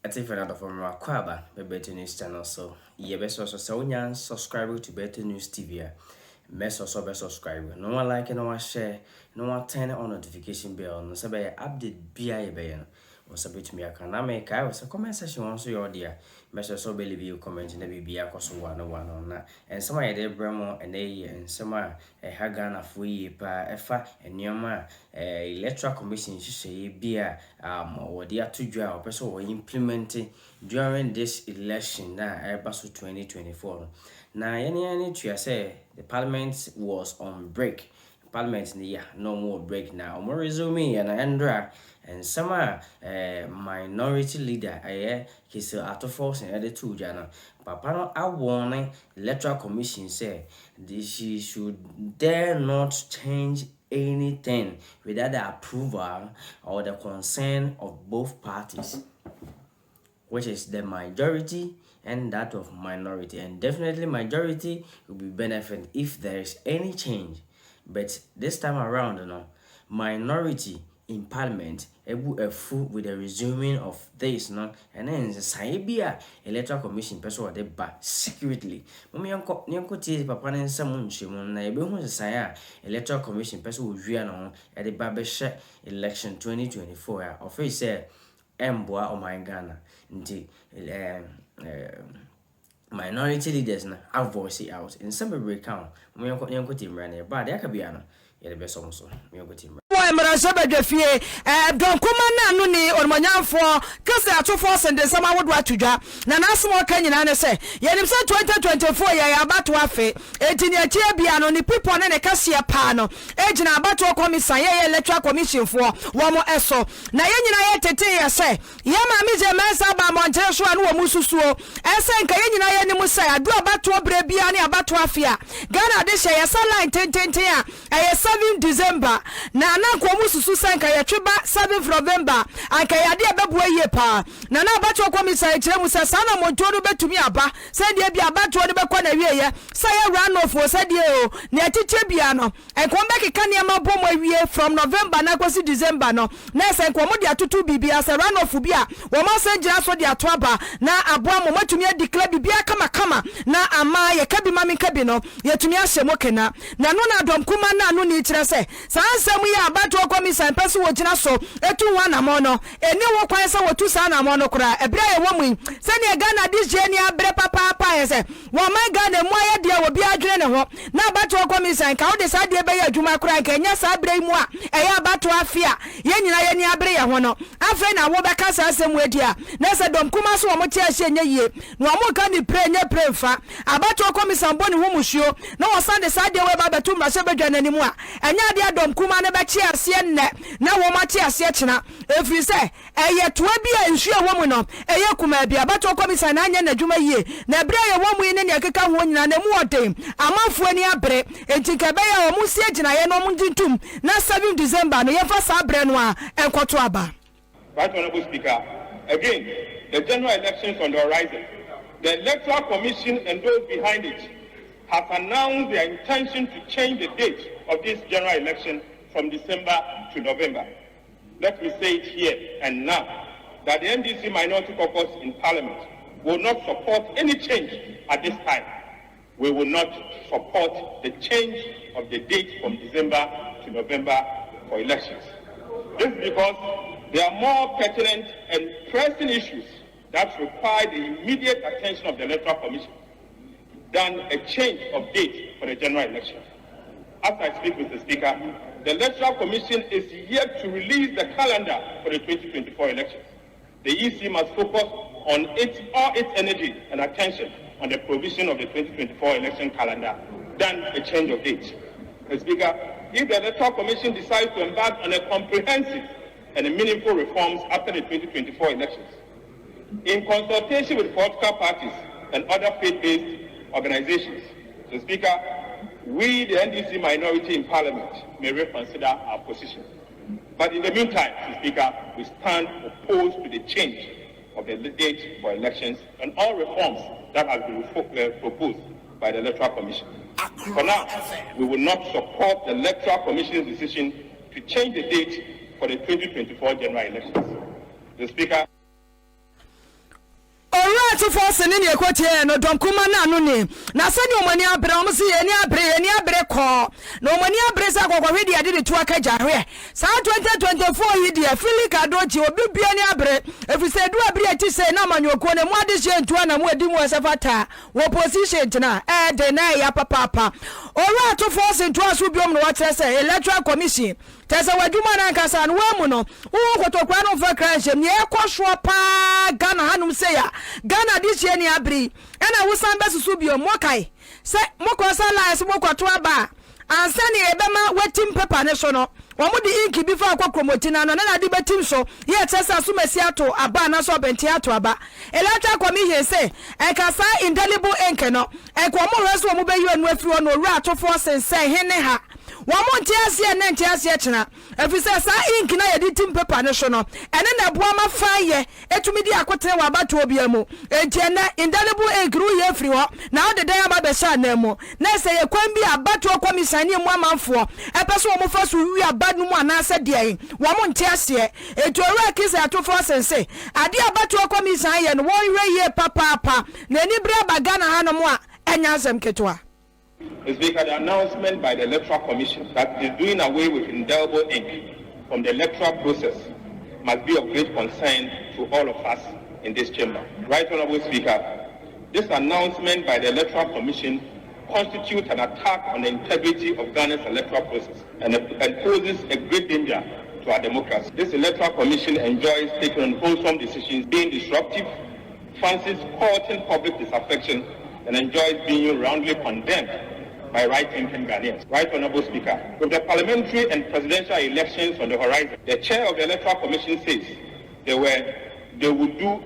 It's if another from Kwaba, the Better News channel. So, yeah, best also so young subscribe to Better News TV. Best also best subscribe. No one like, no one share, no one turn on notification bell. No sabe update BI bayan. Was a bit me a can make. I was a comment section once your dear. Best also believe you comment in the BB cause one on that. And some I did Bremo and a and some a Hagana free pa efa and Yama electoral commission say beer or the two draw person or implementing during this election now Basu 2024. Now any to say the parliament was on break. Parliament no more break now. More resume and Andra and some minority leader he's out of force and other two jana. Papa I warning electoral commission say she should dare not change anything without the approval or the consent of both parties, which is the majority and that of minority. And definitely majority will be benefit if there is any change. But this time around, minority in parliament able a full with the resuming of this, and then the Saibia electoral commission person or they back secretly. Mummy Uncle T. Papa and Samun Shimon, I be who say electoral commission person will view at the Babesha election 2024. Or face say Mboa or my Ghana. Minority leaders have voice it out in some recount. We uncle team ran but there could be an the best also. We uncle team. Fie don kuma na no ni ormanyamfo kase atofo sende sama wodo atudwa na nasmo ka nyina ne se yenim se 2024 ya abato afe etini achie bia no ni people ne kase pa no ejina abato commission ye electoral commission fo wo mo eso na ye nyina ye tete ye se ye ma mi je mensa ba monte so anu wo mususuo ese nka ye nyina ye ni mu se adu abato bre bia ne abato afe a Ghana de she ye line tententen a 7 December na kwa mususu sanka ya tweba 7 November anka ya de bebuo yie pa na abato komisa ekire mu se sana monto no betumi aba se de bia abato no bekọ na wieye se ya run off o se de o na tiche bia no enko mbeki kan ya mabo mo wie from November na kwasi December no na se enko mo de atutu bibia se run off bia wo ma se ngira so de ato aba na aboa mo matumi declare bibia kama na ama ye kabi mami kabi no yetumi ahyemo kena na no na dom kuma na no ni kire se sansem ya abato komisa pese wo gina so etu wana mo no eni wo kwan se wo tu sa na mo no kura ebra ye wo mu se ne Ghana dis jeni abre papa ye se wo man Ghana mo ye de wo bi adwene ne ho na abato komisa nka wo de sa de be ya adwuma kura nka nya sa abre mu a eya abato afia ye nyina ye ni abre ye ho no afa na wo be ka sa asem wedi a na se dom kuma so wo mo ti ahye nya yie no mo ka ni pre nya pre fa abato komisa mboni hu muhio na wo sa de sa de we ba betu mra se bedwa nani mu a enya de dom kuma ne be chi ase ne na wo ma chi ase china efiri se eye toa bia nsu e wo mu no eye kuma bia abato komisa na anya na dwuma yie na bra ye wo mu ne ne keka ho nyina na mu odem amanfo ani abre entika be ya wo mu sie gina ye no mu ntintum na 7 December no ye fa sa abre no a enkoto aba. Right, Honorable Speaker, again, the general elections on the horizon. The Electoral Commission and those behind it have announced their intention to change the date of this general election from December to November. Let me say it here and now that the NDC Minority Caucus in Parliament will not support any change at this time. We will not support the change of the date from December to November for elections. This is because there are more pertinent and pressing issues that require the immediate attention of the Electoral Commission than a change of date for the general election. As I speak, Mr. Speaker, the Electoral Commission is yet to release the calendar for the 2024 elections. The EC must focus on all its energy and attention on the provision of the 2024 election calendar than a change of date. Mr. Speaker, if the Electoral Commission decides to embark on a comprehensive and meaningful reforms after the 2024 elections, in consultation with political parties and other faith-based organizations, Mr. Speaker, we, the NDC minority in Parliament, may reconsider our position. But in the meantime, Mr. Speaker, we stand opposed to the change of the date for elections and all reforms that have been proposed by the Electoral Commission. For now, we will not support the Electoral Commission's decision to change the date for the 2024 general elections. The Speaker. to force in your quartier, no don't come on, na send you money up, almost any abre call. No money abresa already I did it to a caja. Sa 2024 year, Philip Adrochi will be any abre. If we say do a break to say no man, you're going to more this year to an amwe dimos avata. What position tonight? Deny ya papa. All right, to force into us will be on what I say, electoral commission. Tesa waduma na nkasa no wamuno wo kotokwa no fa kranche me ekosho pa Ghana hanum se ya Ghana this year ni abri ena wo san besusu bio mokai se mokosa lies mokoto aba ansa ni ebema wetim paper ne so no wo mo di inki bi fa akwakromoti na no na di betim so ye tesa so mesi ato aba na so benti ato aba electoral commission say ekasa indelible ink no ekwo mo reso mo be yu anu afiri ono ra to force say hene ha Wamonti asia nenti asia china efise sa ink na yedi tim paper ne so no ene na boa ma faye etumi di akotere wa bato obiamu enti na indelible ink ru ye free ho na o de dan aba be sha na mu na se ye kwan bi abato komisani mu amanfo epeso wo fa so wi abadu mu anase de yin wamonti asia enti ora kise atofo sense ade abato komisani ye no wo we ye papa na ni bre bagana hanomu a enya asem ketwa. Speaker, the announcement by the Electoral Commission that is doing away with indelible ink from the electoral process must be of great concern to all of us in this chamber. Right Honourable Speaker, this announcement by the Electoral Commission constitutes an attack on the integrity of Ghana's electoral process and poses a great danger to our democracy. This Electoral Commission enjoys taking unwholesome decisions, being disruptive, fancies courting public disaffection, and enjoys being roundly condemned by right-thinking Ghanaians. Right Honourable Speaker, with the parliamentary and presidential elections on the horizon, the chair of the Electoral Commission says they would do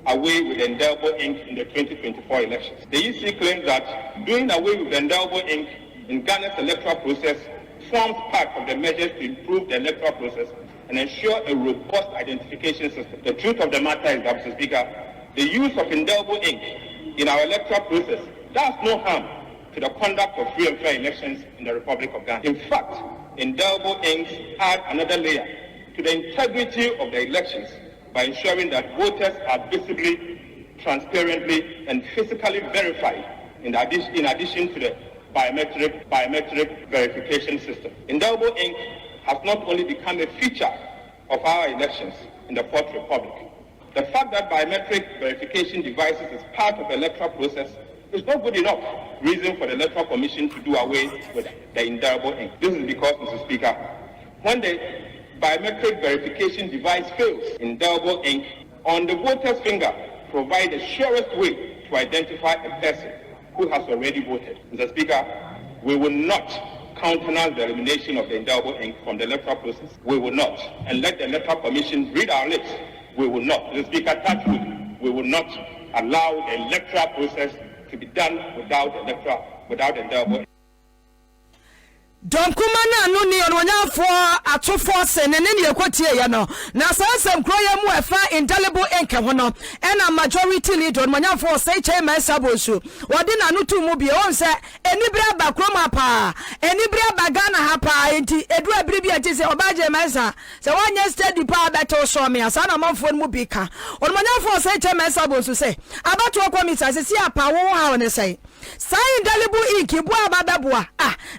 away with indelible ink in the 2024 elections. The EC claims that doing away with indelible ink in Ghana's electoral process forms part of the measures to improve the electoral process and ensure a robust identification system. The truth of the matter is that, Mr. Speaker, the use of indelible ink in our electoral process does no harm to the conduct of free and fair elections in the Republic of Ghana. In fact, indelible inks add another layer to the integrity of the elections by ensuring that voters are visibly, transparently, and physically verified in addition to the biometric verification system. Indelible ink has not only become a feature of our elections in the Fourth Republic. The fact that biometric verification devices is part of the electoral process is not good enough reason for the Electoral Commission to do away with the indelible ink. This is because, Mr. Speaker, when the biometric verification device fails, indelible ink on the voter's finger provides the surest way to identify a person who has already voted. Mr. Speaker, we will not countenance the elimination of the indelible ink from the electoral process. We will not. And let the Electoral Commission read our lips. We will not. Mr. Speaker, touch wood. We will not allow the electoral process to be done without indelible ink. Don kumana no ni onwonya fo atofo se ne ne ekotie ye no na sansem kroye mu efa indelible ink ho no ena majority leader onwonya fo se chairman sabosu wodi na no tu mu bi on se enibra ba kroma pa enibra ba Ghana ha pa enti edu abiri bi ati se obaje mensa se wanya steady pa beto so me asa na manfo mu bi ka onwonya fo se chairman sabosu se abato komisa se si apa wo ha ne se sai indelible ink bu ababeboa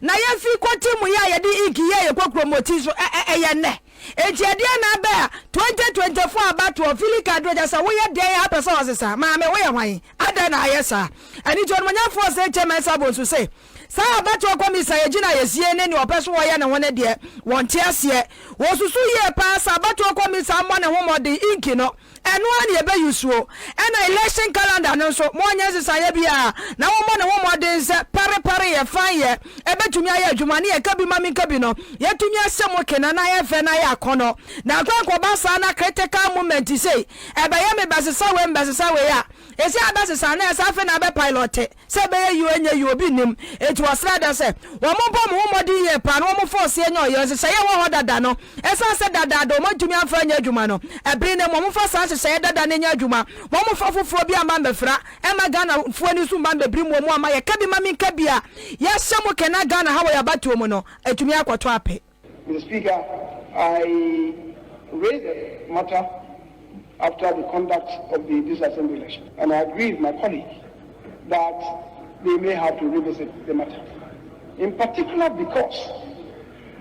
na ya fi timu ya yedi inki ye kwakromoti so eye ne ejede na ba 2024 abato Philip Adrochi sa wo ye den ya pesa osesa ma me wo ye hwan ada na ayesa ani jo manya fo se chairman sabosu say sa abato komisa ye gina yesie ne ni opeso wo ye ne wona de won tie ase wo susu ye pa sa abato komisa mo ne homode inki no eno ani ebe yusuo ena election calendar no so mo nya sesa ye bia na wo mo ne homode nse pare ye fan ye ebetumi aye adwuma ne ye kabi mami kabi no ye tumi asem okena na ye fe na ye akono na akwa ba sa na critical moment say ebe ye me basesa we ya esi abasesa na esa fe na be pilot se be ye yu enye yu obi nim it was rather say wo mo bom homode ye pa na wo mo force enye oyo sesa ye wo dada no esa se dada do mo tumi afa anya adwuma no ebiri ne mo fa sa sesa ye dada ne nya adwuma mo mo fa foforo bi ama mbefra e ma Ghana fo ni su mba bebiri mo ama ye kabi mami kabi a ye semo kena Ghana ha wo ya batu mo no etumi akwato ape. Mr. Speaker, I raise a matter after the conduct of this assembly election. And I agree with my colleague that they may have to revisit the matter. In particular because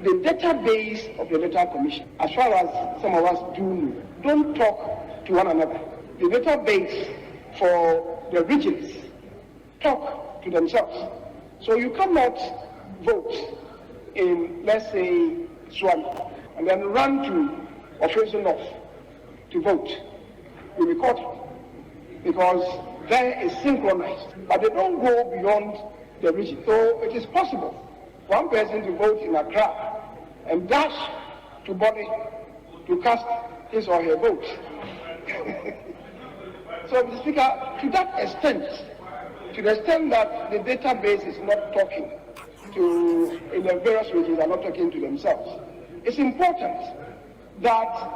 the database of the Electoral Commission, as far as some of us do know, don't talk to one another. The database for the regions talk to themselves. So you cannot vote in, let's say, Swami, and then run to Official North to vote. You'll be caught because there is synchronized, but they don't go beyond the region. So it is possible for one person to vote in Accra and dash to Body to cast his or her vote. So, Mr. Speaker, to that extent, to the extent that the database is not talking to, in the various regions are not talking to themselves, it's important that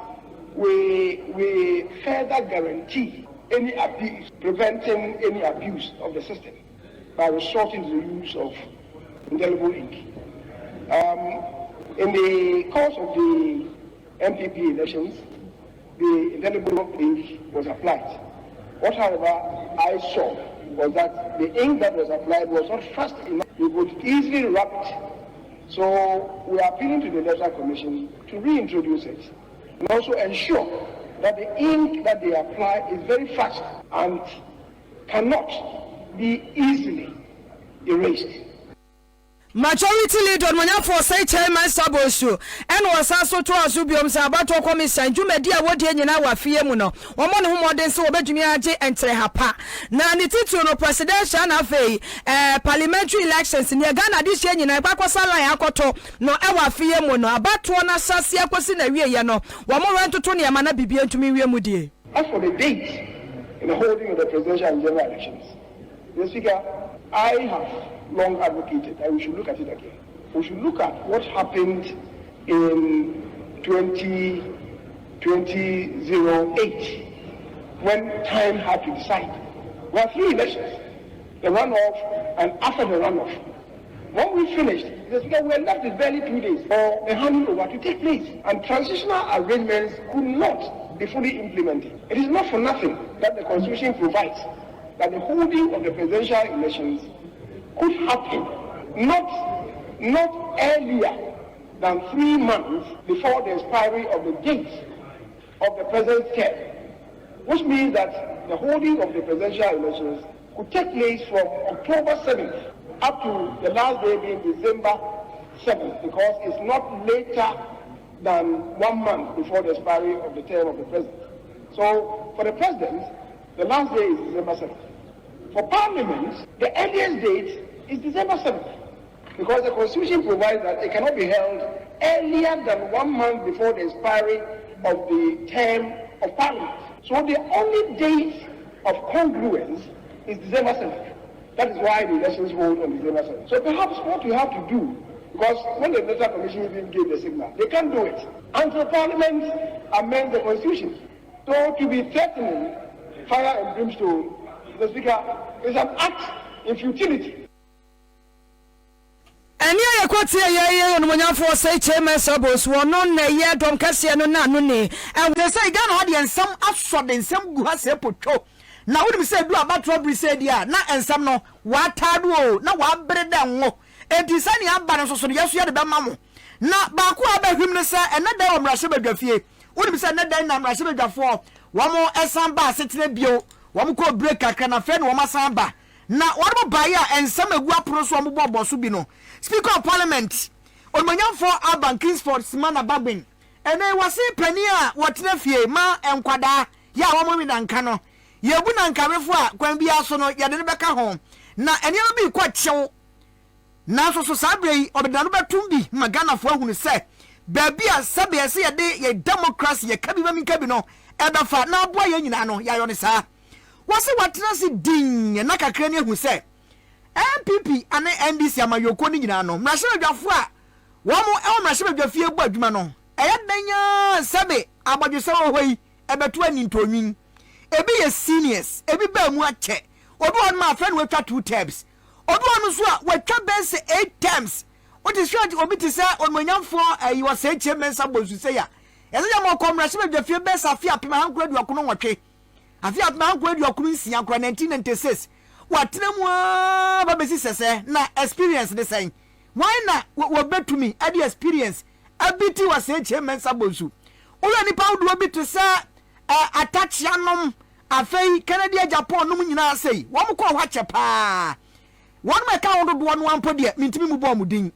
we further guarantee any abuse, preventing any abuse of the system by resorting to the use of indelible ink. In the course of the MPP elections, the indelible ink was applied. What, however, I saw was that the ink that was applied was not fast enough. We could easily rub it. So we are appealing to the Electoral Commission to reintroduce it and also ensure that the ink that they apply is very fast and cannot be easily erased. Majority leader Manyafo say chairman Sabosu and was also to Azubium Sabato Commission Jumedia Wodiana Wafie Muno woman who modern so Bejumiaje and Trehapa na nititu no presidential na fe parliamentary elections in Ghana this year na Bakwasala Yakoto no ewa fie muno abato na sase akosi na wie ye no wo mo rento to ne mana bibie ntumi wie mudie. As for the date in the holding of the presidential and general elections, Mr. Speaker, I have long advocated that we should look at it again. We should look at what happened in 2008 when time had to decide. We had 3 elections, the runoff and after the runoff. When we finished, we were left with barely 2 days for the handing over to take place, and transitional arrangements could not be fully implemented. It is not for nothing that the Constitution provides that the holding of the presidential elections could happen not earlier than 3 months before the expiry of the date of the president's term, which means that the holding of the presidential elections could take place from October 7th up to the last day being December 7th, because it's not later than 1 month before the expiry of the term of the president. So for the president, the last day is December 7th. For Parliament, the earliest date is December 7th, because the Constitution provides that it cannot be held earlier than 1 month before the expiry of the term of Parliament. So the only date of congruence is December 7th. That is why the elections hold on December 7th. So perhaps what we have to do, because when the Electoral Commission even gave the signal, they can't do it until Parliament amends the Constitution. So to be threatening fire and brimstone, the Speaker, is an act in futility. Eni ayekoti ye no Manyafo say chairman Sabos wo no na ye dom kase no na no ne and they say Ghana ho de ensam aso de ensam gu ha se potwo na wo dem say du abatro bri say dia na ensam no wa tadu o na wa bre da nwo enti sani aba no so yeso ye de be ma mo na ba ko abahwim ne say ena da o mrahye badwafie wo dem say na da na mrahye badwafo wo mo esam ba asetene bio wo mo ko break kakra na fe no wo masan ba na wo mo ba ya ensam agu apro so mo bobo so bi no. Speaker of Parliament, on Manyafo Urban Kingsford Simana Babin, and I was saying Penia, what nephew, ma and quada, ya woman and cano. Yabun and Carrefour, when be also not yet back at home. Now, and you'll be quite show. Now, so Sabre or the Danube Tumbi, Magana for whom say, Baby, Sabi, I see a day, a democracy, a cabin cabino, and a fat now boy, you know, Yayonisa. What's what Nancy Ding and Naka Crania who said? MPP and NDC amayoko ni nyina no mrahye adwafo a wo mo e mrahye adwafie gba adwuma no eyadanya sabe abadwese wo hoi ebeto ani ntonyim ebi ye seniors ebi ba mu ache obi on ma friend we twa 2 terms obi on so a we twa bense 8 terms what is right obi ti say on Manyafo you was say chairman Sabosu say ya yɛsɛ mo kɔmrɛhye bɛ fie bɛ sa fie apem hankura duakono nwɔtwe afie apem hankura duakono nsia kora 1996 watena mu ba besi sɛsɛ na experience de sɛn why na wo betumi ade experience abiti was eche mensa bonsu olo nipa wodo bi to sɛ attach yanom afei Canada Japan nom nyina sei wo mo kɔ hwa chepa won me ka wodo do no ampo de mintimi mu bɔ mu din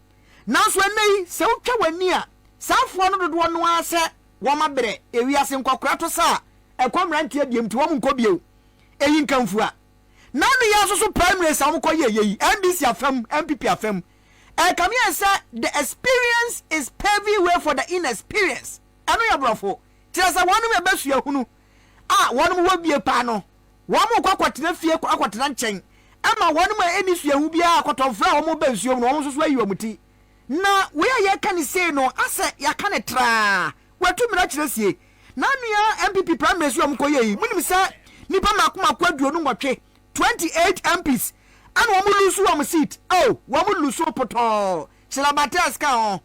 nanso enei sɛ wotwa wani a safo no dodo no asɛ wo ma bere ewiase nkɔkora to sa ekomrantie diem ti wo mu nkɔ bio eyi nkamfu a na no ya so primary sa wo kɔ ye NDC afam MPP afam come here say the experience is paving way for the inexperience eno ya brofo tira sa wonu me basua hunu wonu mo bie pa no wo mo kwakotena fie kwakotena nkyɛn ama wonu mo eni sua hu bia akotɔfra wo mo bansuo no wo mo so ayi wo muti na we ye kan say no asa ya kan tra watu mira kyerɛsie na nua MPP primary so mo koye munim sɛ nipa makoma kwaduo no nwɔtwe 28 MPs and one lose one seat. Oh, one lose so poto. Silabatas ka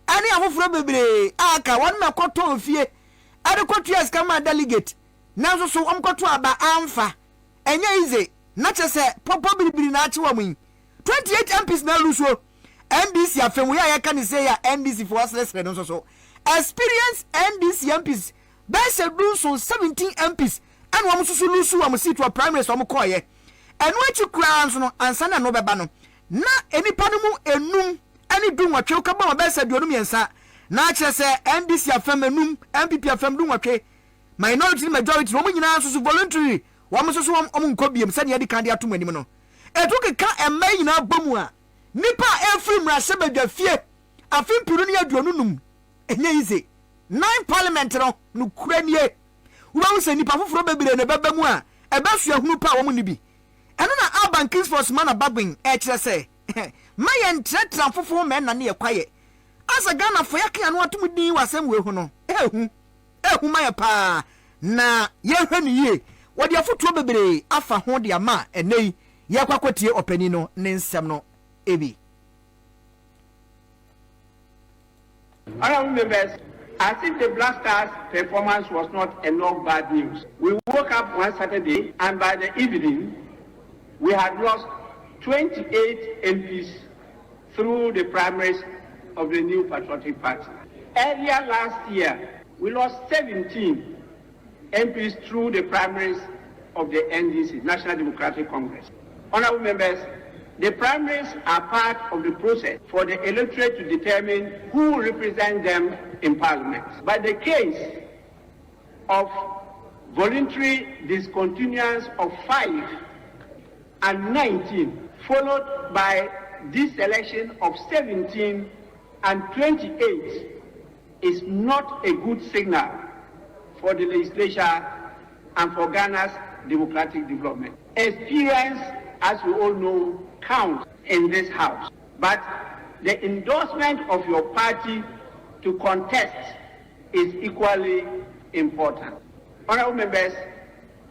ani afoforo bebre aka one me koto fie adekotu yes kama delegate nanso so omkoto aba amfa enye ize na chese popo biribiri na achi wamu 28 MPs na lose NDC afem we ya kan say ya NDC for us no so experience NDC MPs best lose 17 MPs and one so lose one seat for primary so koye enu echi kura nso no ansa na no beba no na enipa no mu enum ani du nwatwe ka ba ba sa duonum yensa na akire se NDC afam enum MPP afam du nwatwe minority majority no mu nyina so voluntary wo mo so om nkobiem se ne yedi kan de atom anim no etu ka emma nyina bomu a nipa every mra se badwa fie afim piru ne aduonunum enye yize 9 parliament no kura nie wo se nipa foforo bebire ne beba mu a ebasua hunu pa wo mu ni bi eno na Urban Kings Force man abagwin kire se mayen tretra fofo men na ne kwaye asa Ghana fo yakia no atum din wasem we hu no ehu maye pa na ye hwani ye wode afoto bebere afa ho de ama enei ye kwakotie opani no ne nsem no ebi. Honorable members, as if the Black Stars performance was not enough bad news, we woke up one Saturday and by the evening we had lost 28 MPs through the primaries of the New Patriotic Party. Earlier last year, we lost 17 MPs through the primaries of the NDC, National Democratic Congress. Honorable members, the primaries are part of the process for the electorate to determine who will represent them in Parliament. But the case of voluntary discontinuance of 5 and 19, followed by this election of 17 and 28, is not a good signal for the legislature and for Ghana's democratic development. Experience, as we all know, counts in this house, but the endorsement of your party to contest is equally important. Honorable members,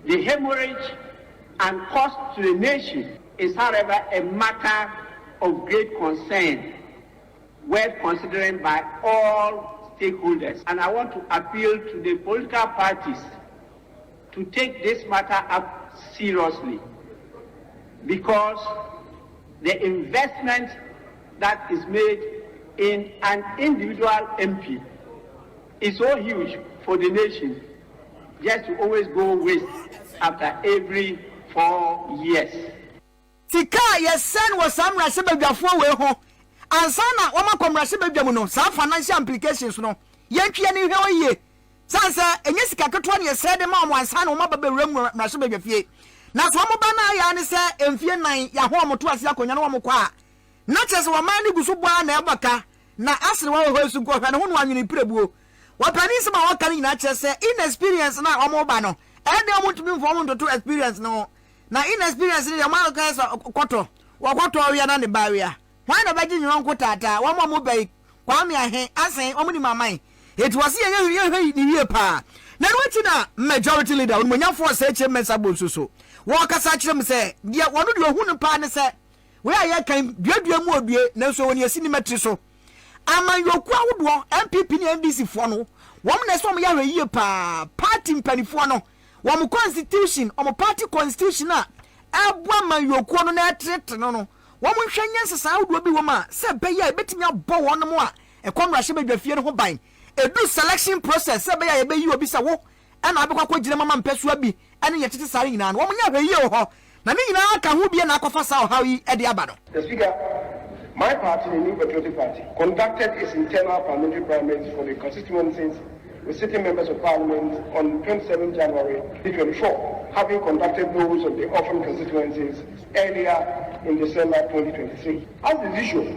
the hemorrhage and cost to the nation is, however, a matter of great concern worth considering by all stakeholders. And I want to appeal to the political parties to take this matter up seriously, because the investment that is made in an individual MP is so huge for the nation, just to always go waste after every 4 years. Tika yesen was some rasebadwafo we ho ansa na wo makom rasebadwamu no sa financial implications no yentwe ne hwe oye sansa enye sika ketwa ne yesɛ de ma mo ansa na wo mababa wram rasebadwafie na so mo ba na ya ne sɛ emfie nan ya ho mo to ase akonya no mo kwa na kyese wo man ne guso bua na ebaka na asere wo ho esu ko hwa ne ho no anwene prebuo wo pani se ma wo kan nyina kyese inexperience na wo mo ba no ede wo mutumi mfo mo to experience no na inexperience ni yama ka so kwoto wo kwoto wi na ne ba wi a hwan na baji nyon ko tata wo mo bai kwa me ahe asen wo ni maman etu wase ye ni wie pa na no ti na majority leader wo monyafo se che mensa bonsuso wo kasa kire me se dia wono de ohunu pa ne se we aye kan duadua mu odue na so woni asini matri so aman yoku awodo MPP ni NDC fo no wɔn na so wɔn yɛ yie pa party mpanifo no wɔn constitution wɔn party constitution a ɛboa ma yokuo no na ɛtete no no wɔn hwɛ nyɛ sesa ahodoɔ bi wɔm a sɛ bɛyɛ ebetumi abɔ wɔn mo a ɛkɔm rahyɛ badwa fie no ho ban edu selection process sɛ bɛyɛ yɛbɛyi obi sɛ wo ɛna abɛkɔ akɔgyina mama mpɛsoa bi ɛne yɛ tete sare nyinaa no wɔn nyɛ yie wɔ hɔ na ne nyinaa ka ho bi na akɔfa saa ɔhaw yi ɛde aba no. The Speaker, my party, the New Patriotic Party, conducted its internal parliamentary primaries for the constituencies with sitting members of parliament on 27 January 2024, having conducted those of the orphan constituencies earlier in December 2023. As is usual,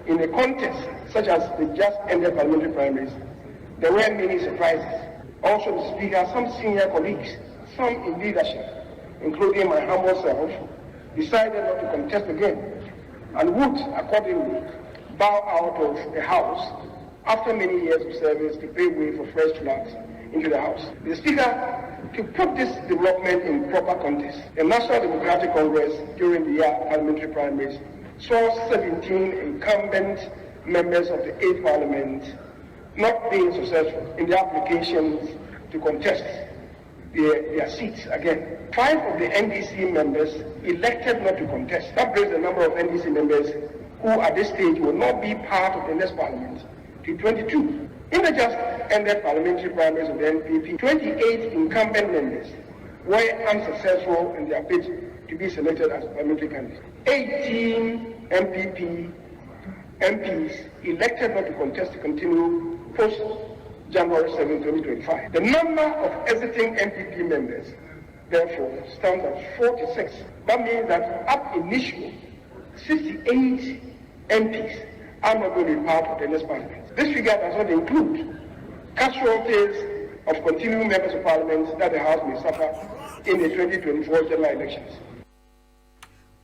in a contest such as the just ended parliamentary primaries, there were many surprises. Also, the Speaker, some senior colleagues, some in leadership, including my humble self, decided not to contest again and would accordingly bow out of the House after many years of service to pave way for fresh floods into the House. The Speaker, to put this development in proper context, the National Democratic Congress during the year parliamentary primaries saw 17 incumbent members of the 8th Parliament not being successful in their applications to contest their seats again. 5 of the NDC members elected not to contest. That brings the number of NDC members who at this stage will not be part of the next parliament to 22. In the just ended parliamentary primaries of the NPP, 28 incumbent members were unsuccessful in their bid to be selected as parliamentary candidates. 18 MPs elected not to contest to continue post January 7, 2025. The number of exiting MPP members, therefore, stands at 46. That means that up initial, 68 MPs are not going to be part of the next parliament. This figure does not include casualties of continuing members of parliament that the House may suffer in the 2024 general elections.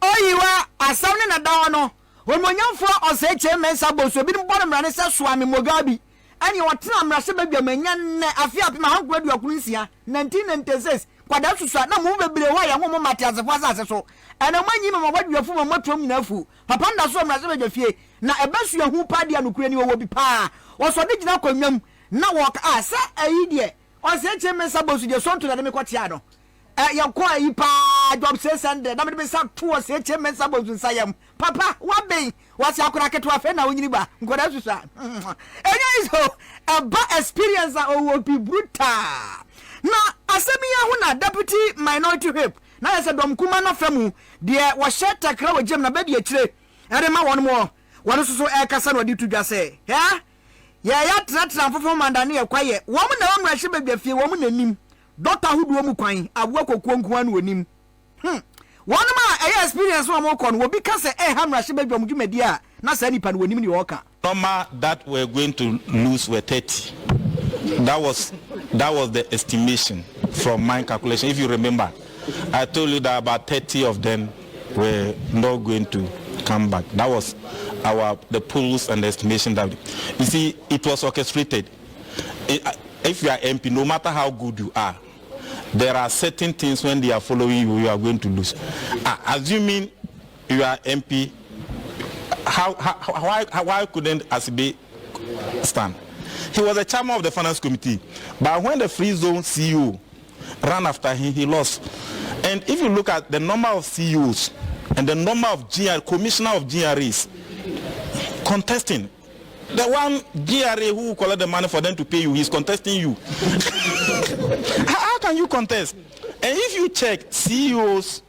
Oyiwa asamne na dawo no wonmonyamfo oseche mensa boso bi mbɔ no mrane sɛ Swami Mugabe ani wɔtena mrase badwa manya ne afi apema hankwa duakunu nsia 1996 kwada susua na mo bebre ho ya ho mo matiasefo asase so ana manyi ma badwafu ma matrom nyina afu papa nda so mrase badwa fie na ebesu hu pade anokure ni wo bi pa wɔsɔ de gyina kwanwam na wɔka sɛ ayi de oseche mensa boso je sonto na de mekotia no yakwa yi pa job say Sunday na me be sa to oseche mensa boso nsayam papa waben wasi akora keto afa na wonyini ba nkoda susa enya iso aba experience o be brutal na asemi ya hu na deputy minority whip na yesa dom kuma na famu de wo hye takra wo gem na be de akire ere ma won mo won so kasa na odi tudwa se ya tratra fofo mandane ye kwaye wo mo na wo mrahye bedwafie wo mo nanim doctor hudu mu kwan abuwa kokuo nkuwa no onim one ma experience one more con will be case hamra she bedwam dwumadi a na sa nipa no onim ni woka number that we're going to lose were 30. That was the estimation from my calculation. If you remember, I told you that about 30 of them were not going to come back. That was the polls and the estimation that you see it was orchestrated. If you are MP, no matter how good you are, there are certain things when they are following you, you are going to lose. Assuming you are MP, why couldn't Asibe stand? He was the chairman of the finance committee, but when the FÞ����l CEO ran after him, he lost. And if you look at the number of CEOs and the number of commissioner of GRAs contesting, the one GRA who collect the money for them to pay you, he's contesting you. How can you contest? And if you check CEOs,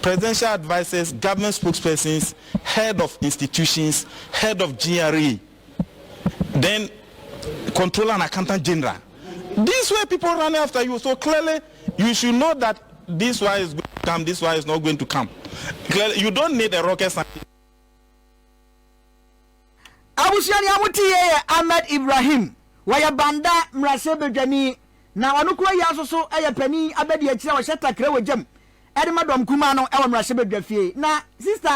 presidential advisors, government spokespersons, head of institutions, head of GRA, then controller and accountant general, these were people running after you. So clearly, you should know that this one is going to come, this one is not going to come. Clearly, you don't need a rocket scientist. Abusiani amutiye Ahmed Ibrahim waya banda mrase bedwani na wanukura ya so pani abedi akira wa sheta kre wajam edema dom kuma no e mrase bedwafie na sister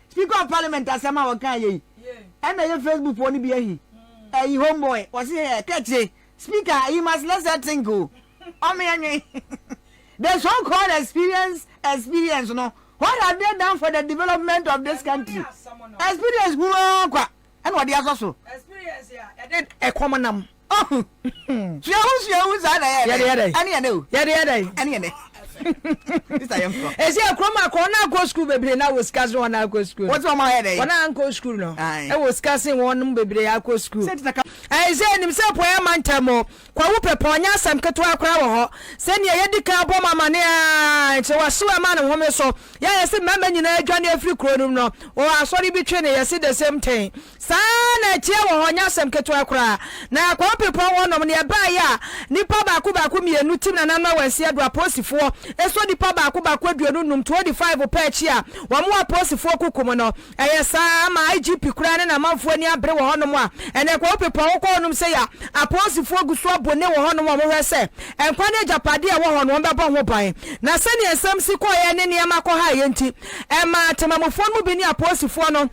speaker of parliament asema wakan ye and your Facebook woni bi ahi homeboy was here catch speaker you must let that thing go there's one called experience no what have they done for the development of this country experience kwa and what the so experience did a common Oh, she was Is there a chroma corner go school baby now was casting one go school? What's on my head? When I go school no. I was casting one baby I go school. I said himself where man tamo. Quape ponya some catwa crowd. Send your yedica bomber mania. So I saw a man and woman so. Yes, remember you know Johnny a few cronum no. Or I saw you between you see the same thing. Sana tia wonya some catwa cra. Now quape one of nearby ya. Nipa bakuba kumi and nutim and I'm when see a post for. Eso nipa bakuba num 25 patch ya. One more post for kukumono. Ayesa ma IGP kura na manfo ani abre wo hono mo a. Ene quape ko num say ya. Apostle guso bone wo hono mo hwe se. Enkwa ne japade e wo hono mbeba ho ban. Na se ne ensam si ko ye ne ne ma ko ha ye nti. E ma temamofo no bi ni apostle no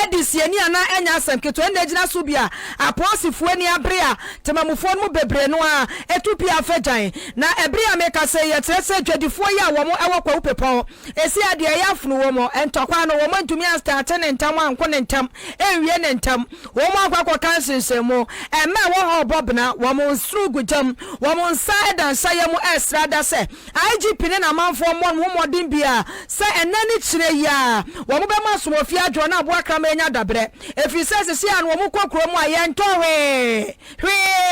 edisiani ana enya asem keto enda gina so bia aposifo ani abrea temamufo no bebre no a etupia afejan na ebrea meka se ye trese dwadifo ya wo mo ewo kwa upepon esi ade ya afunu wo mo entokwa no wo mo ntumi start ne ntam anko ne ntam enwie ne ntam wo mo akwa kansensemo ema wo ho bobna wo mo srugu jam wo mo inside and say mu esrada se IGP ne na manfo mo modin bia se enani kire ya wo mo be maso ofia adwo na abo menya dabre efi sese sia no mu kokro mu ayento hwe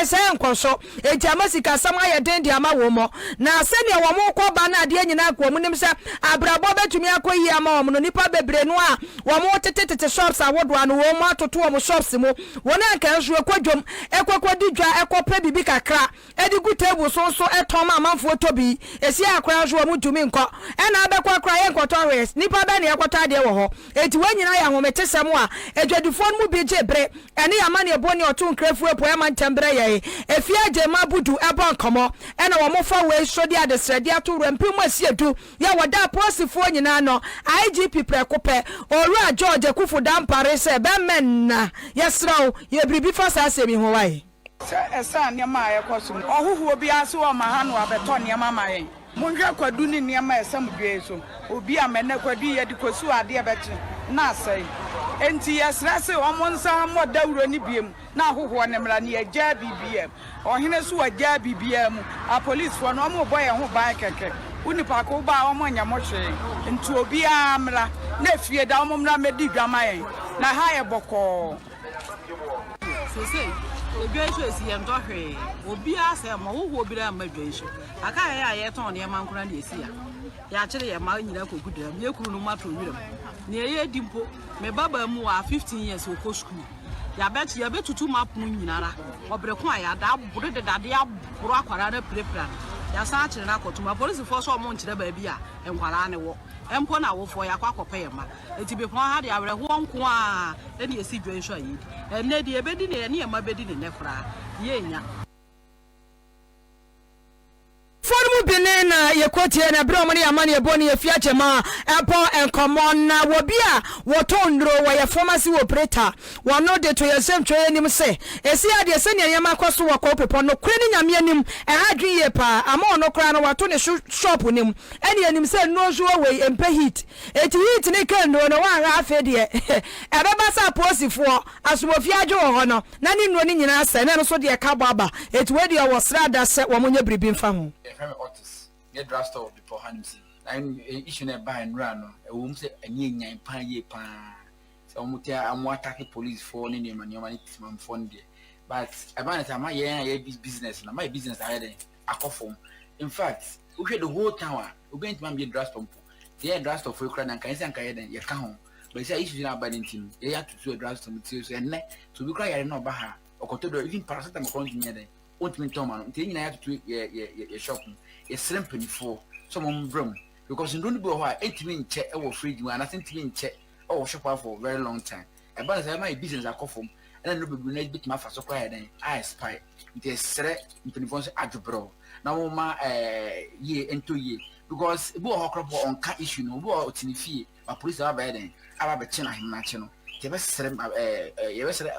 se nkoso eti amasika sam aye dendi ama wo mo na se ne wo mu ko ba na ade nyina ko mu nim se abrabo betumi akoyi ama wo no nipa bebre no a wo mu tetete shops awodo an wo mu atoto wo mu shops mu wona aka nso ekwadwom ekwakwadi dwa ekopa bibi kakra edi gu table so eton ma amanfo tobi esi akra nso wo mu tumi nko ena abekwa akra ye nkoto hwe nipa ba ne ekota ade wo ho eti wanyina ya homete semwa edwadifon mu bi jebre ene yamane eboni oto nkrafu epo ya mantembre ye efia je mabudu ebon komo ena wo mofa we sodi adesrede ato rempimu asiedu ya wada posifo nyina no IGP prekope owura George Kufu dampare se be menna yesraw ye bribi fasa asemi ho wai esa niam a yekoso ohuhu obi aso o mahanu abeto niam amayen munhwe kwadu ni niam esam dwe so obi amene kwadu ye dikosu ade ebeche na asai enti yesrase omonsa mo dawuro ni biem na hoho ne mra ne agya bibiem ohene so agya bibiem a police for no mo boy ho ban keke unipa ko ba o mo nya mo hwe enti obi amra na fie da o mo mra medi dwamayen na ha ye boko sese odwenso esi yem dohwe obi ase mo hoho obi ra madwenso aka ya ye ton ne mankura na esi ya kire ye ma nyira kokudam ye kuru no mato wiram ne ye dimpo me baba mu a 15 years oko school ya betutu map mu nyinara obreko aya da buru de dade aburu akwara na prepra ya sa kire na kotuma police force o mo nkire ba bia enkwara ne wo empo na wo fo ya kwakopa ye ma eti be pon ha de awre ho nko a e ne esi dwenso ayi enne de ebedi ne ye ma bedi ne kra ye nya Formu binena ye kotie na bro mani amani ye boni ye fiache ma epo enkomon na wobia wotondro wa ye pharmacy operator wano de to ye sem twe nim se esi ade se ne yema kwaso wa ko pepo no kure ni nyame anim e hadwen ye pa ama ono kra no wato ne shop nim ene anim se no zo we empe heat eti heat ne kendo no wa ha afa de e beba sa posifo asomofia adwo ho no na ni no ni nyina se ne no so de ka baba eti we de wo srada se wo monye bribi mfa ho Otis, get dressed up before Hansi. I'm issuing a buy and run. A woman say, a yen pan ye pan. So I'm attacking police for any man, your money from Fondy. But about my business, and my business I had a coffin. In fact, we had the whole tower. We're going to be dressed on. They are dressed off Ukraine and Kaisan Kayan, your town. But it's issues in our bad team. They have to do a dress materials and to be crying no baha or consider even paracetamol continuing. Ultimate Toman, taking I have to your shopping, a shrimping for some room because you don't know why 8 minutes check or free you and I think to check or shop out for a very long time. About as I my business I call from and then we need bit my fast supply then I spy it is threat into the at bro. Now my year and 2 years because bo crop on car issue no bo fee my police are bad then I have a channel him national. The best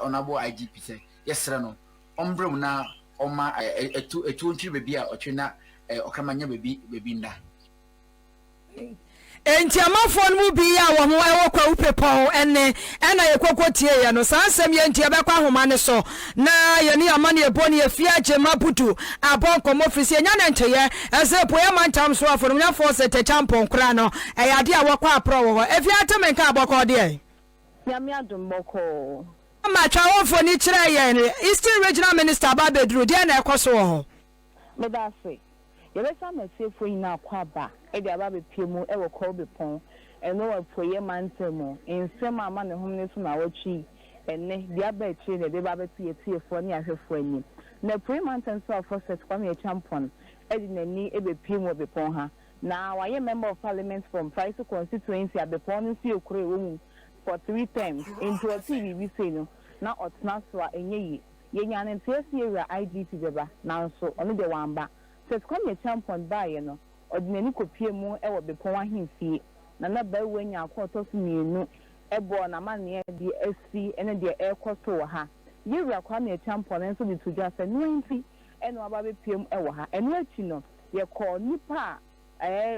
honorable IGP say yes no umbrum now. Oma a 2 baby or china or camanya baby nda. enti amafo no bi ya wo ho ewo kwa upepon ene na yekoko tie ya no sansem ye enti ebekwa homa ne so na ye ni amane ebo ne afia gema putu abon komo ofisi enya na nteye eze po ya mantam so afo no force te champon kra no e ya de a wokwa apro wo afia temenka aboko de ya mi adumboko ma twa wofo ni kire ye Eastern Regional Minister Babedru de na ekoso ho me da se yebesa masefo ina kwaba e de aba bepiemu e wo ko bepon eno wa poye mantemo ensem ama ne homne so na wachi enne dia ba chi ne de ba betu yetiefo ne ahwefo ani na poye manten so for set kwa me champion e di nani e bepiemu bepon ha na waye member of parliament from Price constituency abepon no si okure wo for 3 times into a TV we say no na otna so a enye yenya ne ntesi ewura IGP beba na so ono de wamba set kwa me champion bae no odinani kopie mu e wo bepon ahemfie na ba wanya akoto so mienu ebo na mane de asi ene de ekoto ha yewura kwa me champion enso bi tuja se nwanti ene aba bepiem e wo ha ene achi no ye ko nipa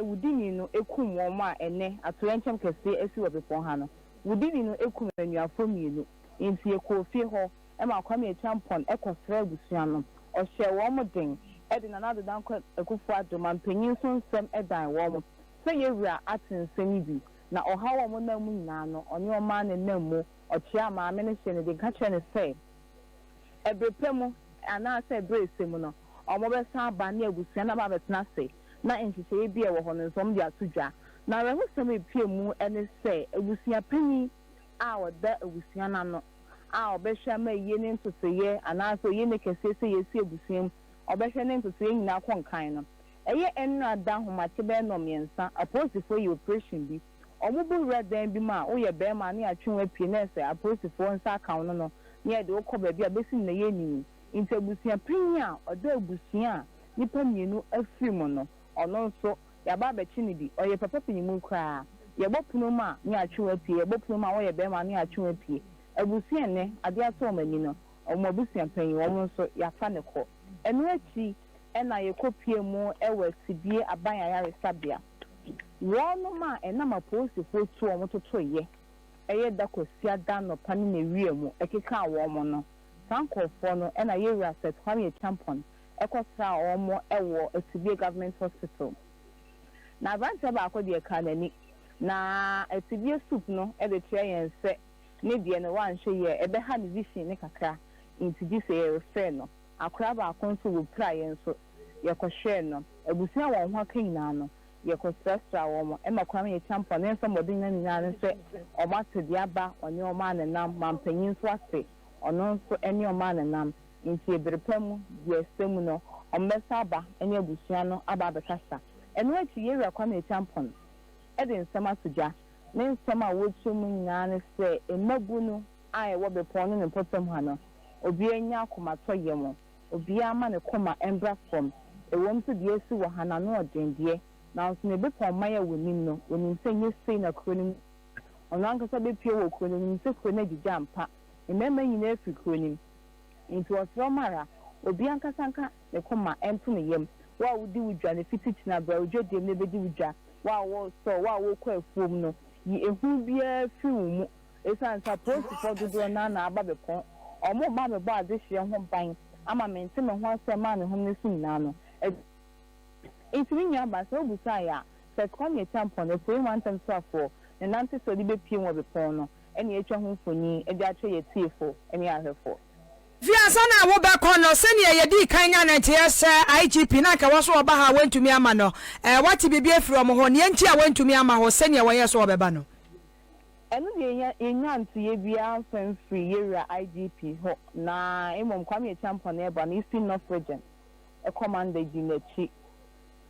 wudini no ekum wo ma ene atoyenchem kese asi wo bepon ha no wudini no ekum anuafo mienu nti ekofie ho e ma kwa me champion ekosra busua no o hye wo moden e de na na dan ekufu adoma mpanyin so nsem edan wo mo se yewura atenseni bi na oha wo mo na mu nyina no oni o ma ne namu o chia ma me ne hye ne de ka che ne se ebrepemu ana se ebresemu no o mo be san ba ne abusua na ba betena se na nhihye bi e wo ho no nsom de atudwa na we ho sem epiemu ene se abusua panyi a oda abusua na no a obehwa ma ye ne ntotoye ana so ye ne kese se ye si abusua obehwe ne ntotoye nyina konkan no eye ennu ada homate be no miensa apostifo yi operation bi omubu redan bi ma o ye be ma ne atwenwa pie na se apostifo nsa account no ne de okọ ba bi abesi na ye ni nti abusua pinya oda abusua nipa mienu afiri no ono nso ya ba be chi ni bi oye papa pinyimu kra ye bopuno ma ne atwenwa pie ye bopuno ma o ye be ma ne atwenwa pie abusua ne ade ato mani no omo abusua panyi wo nso ya fa ne kọ enu achi ena yekopie mu ewe sidie abanya yare sabia wono ma ena maposifo tu omo totoye eye dakosia da no pani na wie mu ekeka wo mo no sankofo no ena yewura set kwame champion ekosra omo ewo sidie government hospital na branch ba akodi ekanani na sidie soup no e de tire yense ne die no wan hwe ye ebe ha ne vision ne kakra intidi se ye refer no akura ba akonso wo pra yenso yekohwe no abusua won ho kanina no yekostra wo mo e makwa me champion enso modin na nyina ne se o matedi aba onye o ma ne nam mampanyin so ase ono nso ene o ma ne nam nti eberepam die semu no o mmesa aba ene abusua no aba bekasa eno achi ye rekwa me champion e de nsema soja ne nsema wo twemu nyina ne se emagu no ai wo bepon ne potem ha no obi enya akomato yemo obi ama ne koma embra from ewom to die si wo hana no odendie na nso ne bepon maya wonim no wonim se nye sei na kronim ono ankasa be pie wo kronim se kronim gija mpa emema nyina afi kronim nti osro mara obi ankasa anka ne koma empu ne yem wa wudi wudwa ne fitich na bra odwodiem ne bedi wudwa wa wo so wa wo kwa afuom no yi ehu bia fi wo mu esansa post for dodo na aba bepon omo ma be ba adehye ho ban ama mente me ho asema ne ho ne sunna no intimi nya ba so busa ya set kwame champion e poe wantem safo ne nante so di be pie wo bepon no ene etwa ho mfoni e de atwe ye tiefo ene ahwefo Fiansa na wo be kono sene ye di kan nya na ties IGP na ka wo so oba ha wantumi ama no wati bibie afiri omo ho ne nti a wantumi ama ho sene wo ye so obeba no enu de enya ntiye bia fan free yewura IGP ho na emom kwame champion e ba na Eastern North Region e commander Ginachi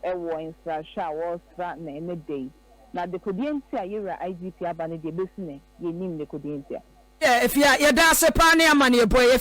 e wo instruction wo stra na ene day na de kodienti a yewura IGP aba ne de besine ye nim de kodienti efia ye da se pa ne ama ne boy